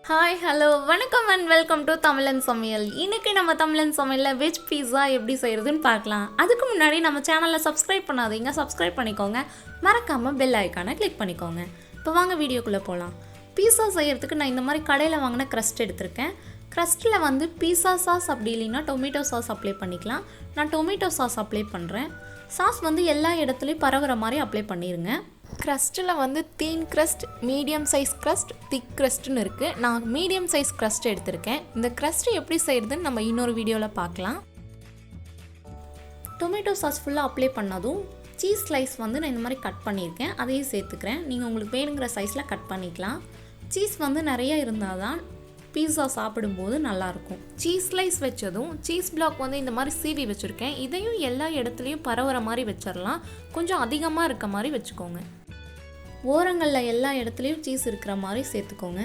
Hi hello வணக்கம் and welcome to தமிழன் சமையல். இன்றைக்கி நம்ம தமிழன் சமையலில் வெஜ் பீஸா எப்படி செய்கிறதுன்னு பார்க்கலாம். அதுக்கு முன்னாடி நம்ம சேனலில் சப்ஸ்கிரைப் பண்ணாதீங்க, சப்ஸ்கிரைப் பண்ணிக்கோங்க. மறக்காமல் பெல் ஐக்கானை கிளிக் பண்ணிக்கோங்க. இப்போ வாங்க வீடியோக்குள்ளே போகலாம். பீஸா செய்கிறதுக்கு நான் இந்த மாதிரி கடையில் வாங்கின க்ரஸ்ட் எடுத்திருக்கேன். க்ரஸ்ட்டில் வந்து பீஸா சாஸ் அப்படி இல்லைன்னா டொமேட்டோ சாஸ் அப்ளை பண்ணிக்கலாம். நான் டொமேட்டோ சாஸ் அப்ளை பண்ணுறேன். சாஸ் வந்து எல்லா இடத்துலையும் பரவுற மாதிரி அப்ளை பண்ணிடுங்க. க்ரஸ்ட்டில் வந்து தீன் க்ரஸ்ட், மீடியம் சைஸ் க்ரஸ்ட், திக் க்ரஸ்ட்டுன்னு இருக்குது. நான் மீடியம் சைஸ் க்ரஸ்ட் எடுத்திருக்கேன். இந்த க்ரஸ்ட்டு எப்படி செய்கிறதுன்னு நம்ம இன்னொரு வீடியோவில் பார்க்கலாம். டொமேட்டோ சாஸ் ஃபுல்லாக அப்ளை பண்ணதும் சீஸ் ஸ்லைஸ் வந்து நான் இந்த மாதிரி கட் பண்ணியிருக்கேன், அதையும் சேர்த்துக்கிறேன். நீங்கள் உங்களுக்கு வேணுங்கிற சைஸில் கட் பண்ணிக்கலாம். சீஸ் வந்து நிறைய இருந்தால் தான் பீஸா சாப்பிடும்போது நல்லாயிருக்கும். சீஸ் ஸ்லைஸ் வச்சதும் சீஸ் பிளாக் வந்து இந்த மாதிரி சீவி வச்சுருக்கேன். இதையும் எல்லா இடத்துலையும் பரவுற மாதிரி வச்சிடலாம். கொஞ்சம் அதிகமாக இருக்க மாதிரி வச்சுக்கோங்க. ஓரங்களில் எல்லா இடத்துலையும் சீஸ் இருக்கிற மாதிரி சேர்த்துக்கோங்க.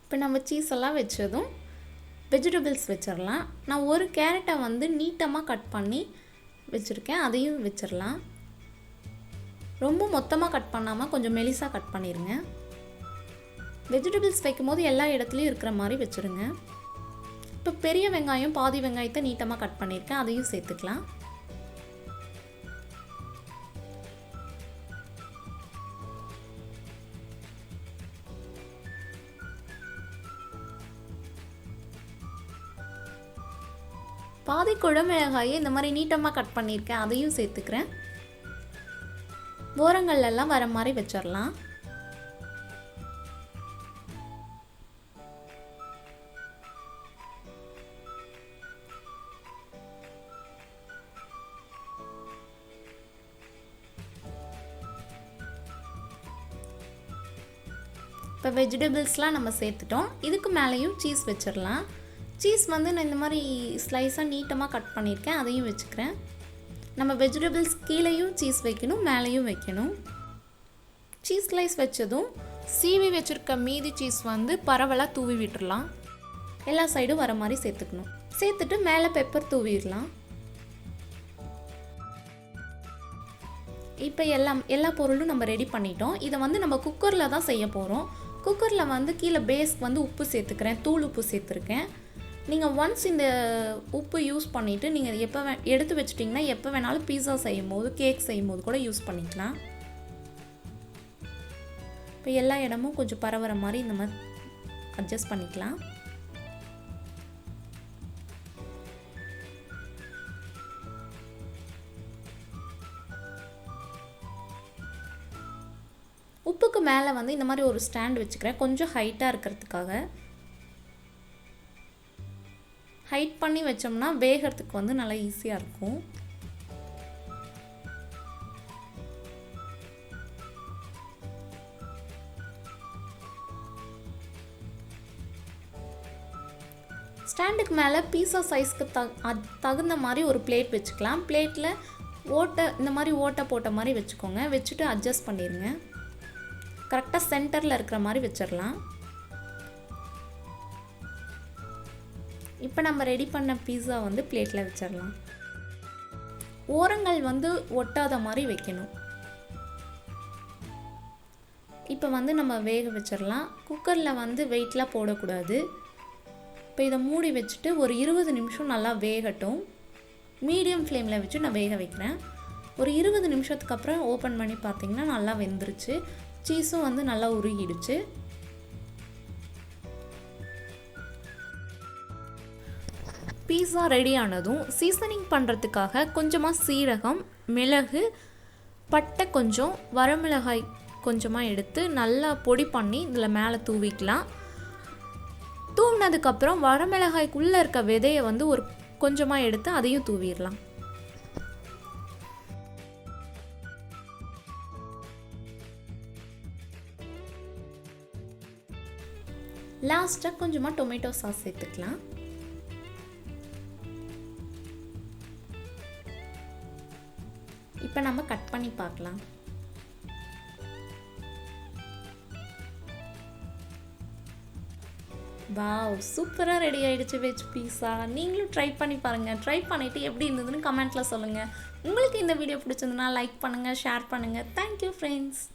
இப்போ நம்ம சீஸ் எல்லாம் வச்சதும் வெஜிடபிள்ஸ் வச்சிடலாம். நான் ஒரு கேரட்டை வந்து நீட்டமாக கட் பண்ணி வச்சுருக்கேன், அதையும் வச்சிடலாம். ரொம்ப மொத்தமாக கட் பண்ணாமல் கொஞ்சம் மெலிசாக கட் பண்ணிடுங்க. வெஜிடபிள்ஸ் வைக்கும்போது எல்லா இடத்துலையும் இருக்கிற மாதிரி வச்சுருங்க. இப்போ பெரிய வெங்காயம், பாதி வெங்காயத்தை நீட்டமாக கட் பண்ணியிருக்கேன், அதையும் சேர்த்துக்கலாம். பாதி குழமிளகாயை இந்த மாதிரி நீட்டமாக கட் பண்ணியிருக்கேன், அதையும் சேர்த்துக்கிறேன். ஓரங்கள்லாம் வர மாதிரி வச்சிடலாம். இப்போ வெஜிடபிள்ஸ்லாம் நம்ம சேர்த்துட்டோம். இதுக்கு மேலேயும் சீஸ் வச்சிடலாம். சீஸ் வந்து நான் இந்த மாதிரி ஸ்லைஸாக நீட்டமாக கட் பண்ணியிருக்கேன், அதையும் வச்சுக்கிறேன். நம்ம வெஜிடபிள்ஸ் கீழேயும் சீஸ் வைக்கணும், மேலேயும் வைக்கணும். சீஸ் ஸ்லைஸ் வச்சதும் சீவி வச்சுருக்க மீதி சீஸ் வந்து பரவலாக தூவி விட்டுடலாம். எல்லா சைடும் வர மாதிரி சேர்த்துக்கணும். சேர்த்துட்டு மேலே பெப்பர் தூவிடலாம். இப்போ எல்லா பொருளும் நம்ம ரெடி பண்ணிட்டோம். இதை வந்து நம்ம குக்கரில் தான் செய்ய போகிறோம். குக்கரில் வந்து கீழே பேஸ்க்கு வந்து உப்பு சேர்த்துக்கிறேன், தூள் உப்பு சேர்த்துருக்கேன். நீங்கள் ஒன்ஸ் இந்த உப்பு யூஸ் பண்ணிவிட்டு நீங்கள் எப்போ எடுத்து வச்சிட்டிங்கன்னா எப்போ வேணாலும் பீஸா செய்யும் போது, கேக் செய்யும் போது கூட யூஸ் பண்ணிக்கலாம். இப்போ எல்லா இடமும் கொஞ்சம் பரவுற மாதிரி இந்த மாதிரி அட்ஜஸ்ட் பண்ணிக்கலாம். உப்புக்கு மேலே வந்து இந்த மாதிரி ஒரு ஸ்டாண்ட் வச்சுக்கிறேன், கொஞ்சம் ஹைட்டாக இருக்கிறதுக்காக. ஹைட் பண்ணி வச்சோம்னா வேகிறதுக்கு வந்து நல்லா ஈஸியாக இருக்கும். ஸ்டாண்டுக்கு மேலே பீஸா சைஸ்க்கு தகுந்த மாதிரி ஒரு பிளேட் வச்சுக்கலாம். பிளேட்டில் இந்த மாதிரி ஓட்டை போட்ட மாதிரி வச்சுக்கோங்க. வச்சுட்டு அட்ஜஸ்ட் பண்ணிடுங்க. கரெக்டாக சென்டரில் இருக்கிற மாதிரி வச்சிடலாம். இப்போ நம்ம ரெடி பண்ண பீஸா வந்து பிளேட்டில் வச்சிடலாம். ஓரங்கள் வந்து ஒட்டாத மாதிரி வைக்கணும். இப்போ வந்து நம்ம வேக வச்சிடலாம். குக்கரில் வந்து வெயிட்லாம் போடக்கூடாது. இப்போ இதை மூடி வச்சுட்டு ஒரு 20 நிமிஷம் நல்லா வேகட்டும். மீடியம் ஃப்ளேமில் வச்சு நான் வேக வைக்கிறேன். ஒரு 20 நிமிஷத்துக்கு அப்புறம் ஓப்பன் பண்ணி பார்த்திங்கன்னா நல்லா வெந்துருச்சு. சீஸும் வந்து நல்லா உருகிடுச்சு. பீஸா ரெடி ஆனதும் சீசனிங் பண்ணுறதுக்காக கொஞ்சமாக சீரகம், மிளகு, பட்டை, கொஞ்சம் வரமிளகாய் கொஞ்சமாக எடுத்து நல்லா பொடி பண்ணி இதில் மேலே தூவிக்கலாம். தூவினதுக்கப்புறம் வரமிளகாய்க்குள்ளே இருக்க விதையை வந்து ஒரு கொஞ்சமாக எடுத்து அதையும் தூவிடலாம். லாஸ்ட்டாக கொஞ்சமாக டொமேட்டோ சாஸ் சேர்த்துக்கலாம். இப்போ நம்ம கட் பண்ணி பார்க்கலாம். வாவ், சூப்பராக ரெடி ஆகிடுச்சு வெஜ் பீஸா. நீங்களும் ட்ரை பண்ணி பாருங்கள். ட்ரை பண்ணிவிட்டு எப்படி இருந்ததுன்னு கமெண்ட்டில் சொல்லுங்கள். உங்களுக்கு இந்த வீடியோ பிடிச்சிருந்ததுன்னா லைக் பண்ணுங்கள், ஷேர் பண்ணுங்கள். Thank you friends.